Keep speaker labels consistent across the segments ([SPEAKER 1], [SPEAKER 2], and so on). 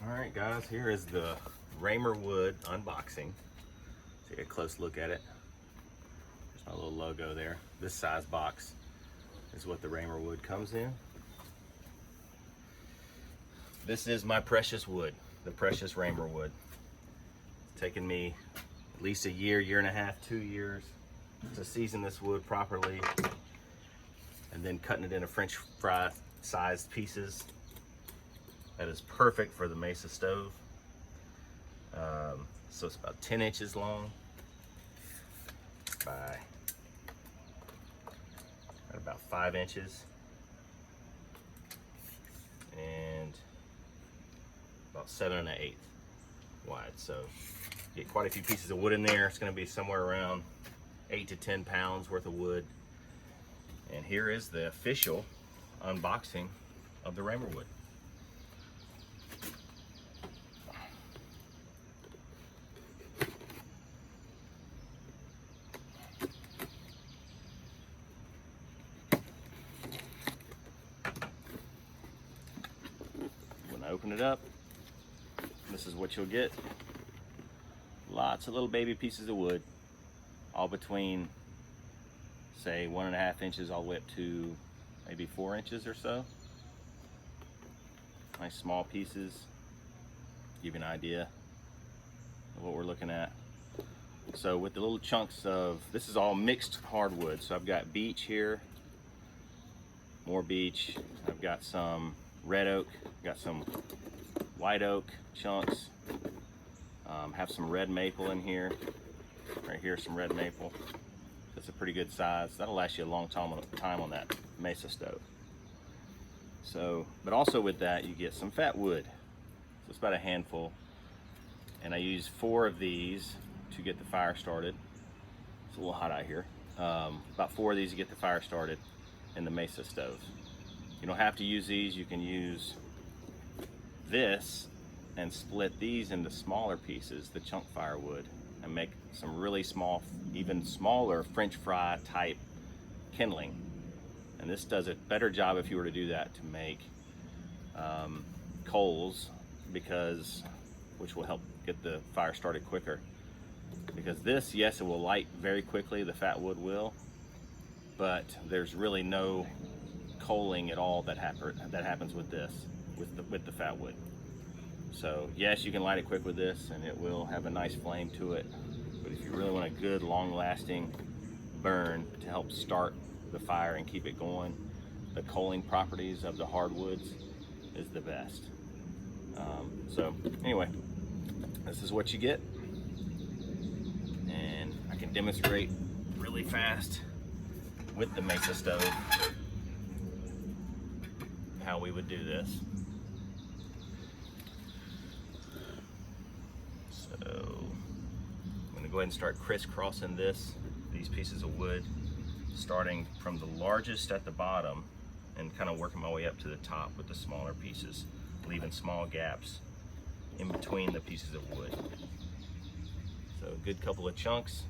[SPEAKER 1] All right, guys, here is the Raymer wood unboxing. Take a close look at it. There's my little logo there. This size box is what the Raymer wood comes in. This is my precious wood, the precious Raymer wood. It's taken me at least a year, year and a half, 2 years to season this wood properly, and then cutting it into French fry sized pieces. That is perfect for the Mesa stove. So it's about 10 inches long by about 5 inches and about 7 1/8 wide. So you get quite a few pieces of wood in there. It's going to be somewhere around 8 to 10 pounds worth of wood. And here is the official unboxing of the Raymer wood. When I open it up, this is what you'll get. Lots of little baby pieces of wood, all between, say, 1.5 inches all the way up to maybe 4 inches or so. Nice small pieces. Give you an idea of what we're looking at. So with the little chunks of, this is all mixed hardwood. So I've got beech here, more beech. I've got some red oak, got some white oak chunks. Have some red maple in here. Right here, some red maple. That's a pretty good size. That'll last you a long time on that Mesa stove. So, but also with that, you get some fat wood. So it's about a handful. And I use 4 of these to get the fire started. It's a little hot out here. About 4 of these to get the fire started in the Mesa stove. You don't have to use these. You can use this and split these into smaller pieces, the chunk firewood, and make some really small, even smaller French fry type kindling. And this does a better job if you were to do that to make coals, which will help get the fire started quicker. Because this, yes, it will light very quickly, the fat wood will, but there's really no coaling at all that happens with this, with the fat wood. So yes, you can light it quick with this and it will have a nice flame to it. But if you really want a good long-lasting burn to help start the fire and keep it going, the coaling properties of the hardwoods is the best. So anyway, this is what you get. And I can demonstrate really fast with the Mesa stove how we would do this. So I'm gonna go ahead and start crisscrossing these pieces of wood, starting from the largest at the bottom and kind of working my way up to the top with the smaller pieces, leaving small gaps in between the pieces of wood. So a good couple of chunks.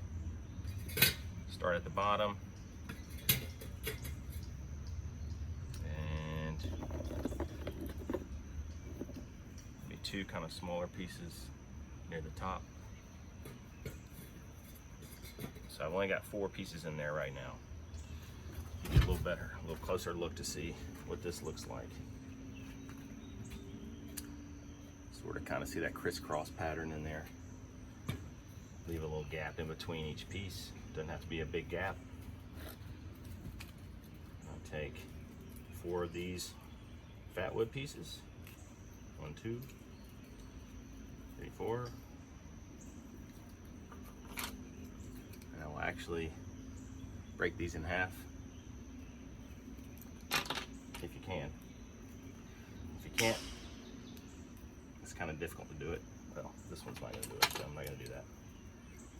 [SPEAKER 1] Start at the bottom. And maybe 2 kind of smaller pieces near the top. So I've only got 4 pieces in there right now. Give you a little closer look to see what this looks like. Sort of kind of see that crisscross pattern in there. Leave a little gap in between each piece. Doesn't have to be a big gap. I'll take 4 of these fat wood pieces. 1, 2, 3, 4. And I will actually break these in half. If you can. If you can't, it's kind of difficult to do it. Well, this one's not going to do it, so I'm not going to do that.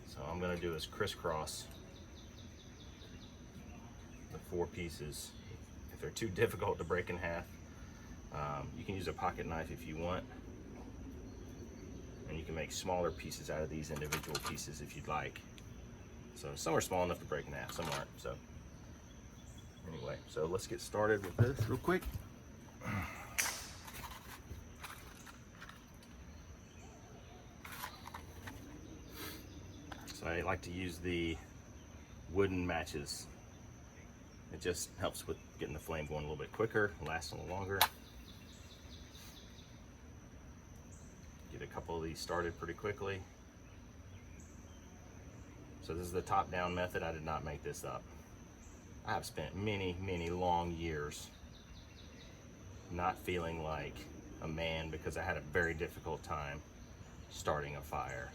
[SPEAKER 1] So all I'm going to do is crisscross the 4 pieces. If they're too difficult to break in half, you can use a pocket knife if you want. And you can make smaller pieces out of these individual pieces if you'd like. So some are small enough to break in half, some aren't. So anyway, so let's get started with this real quick. So I like to use the wooden matches. It just helps with getting the flame going a little bit quicker, lasting a little longer. Get a couple of these started pretty quickly. So this is the top-down method. I did not make this up. I have spent many, many long years not feeling like a man because I had a very difficult time starting a fire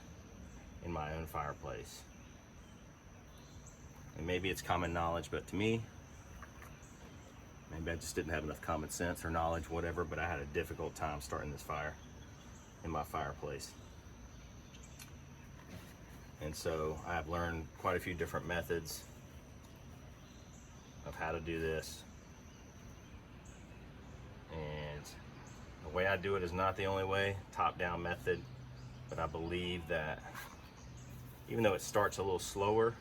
[SPEAKER 1] in my own fireplace. And maybe it's common knowledge, but to me, maybe I just didn't have enough common sense or knowledge, whatever, but I had a difficult time starting this fire in my fireplace. And so I've learned quite a few different methods of how to do this. And the way I do it is not the only way, top-down method, but I believe that even though it starts a little slower,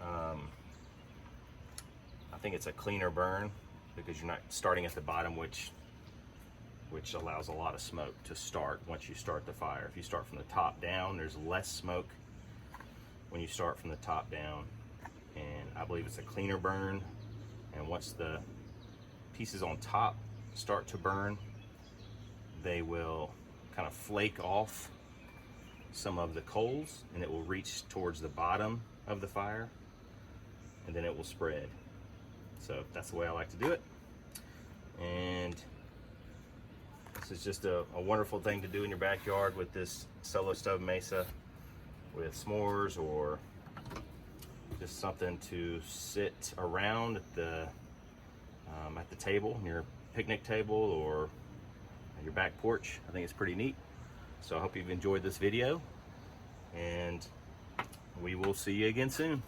[SPEAKER 1] I think it's a cleaner burn because you're not starting at the bottom, which allows a lot of smoke to start once you start the fire. If you start from the top down, there's less smoke when you start from the top down. And I believe it's a cleaner burn. And once the pieces on top start to burn, they will kind of flake off some of the coals and it will reach towards the bottom of the fire and then it will spread. So that's the way I like to do it. And this is just a wonderful thing to do in your backyard with this solo stove mesa with s'mores, or just something to sit around at the table, your picnic table or your back porch. I think it's pretty neat. So I hope you've enjoyed this video and we will see you again soon.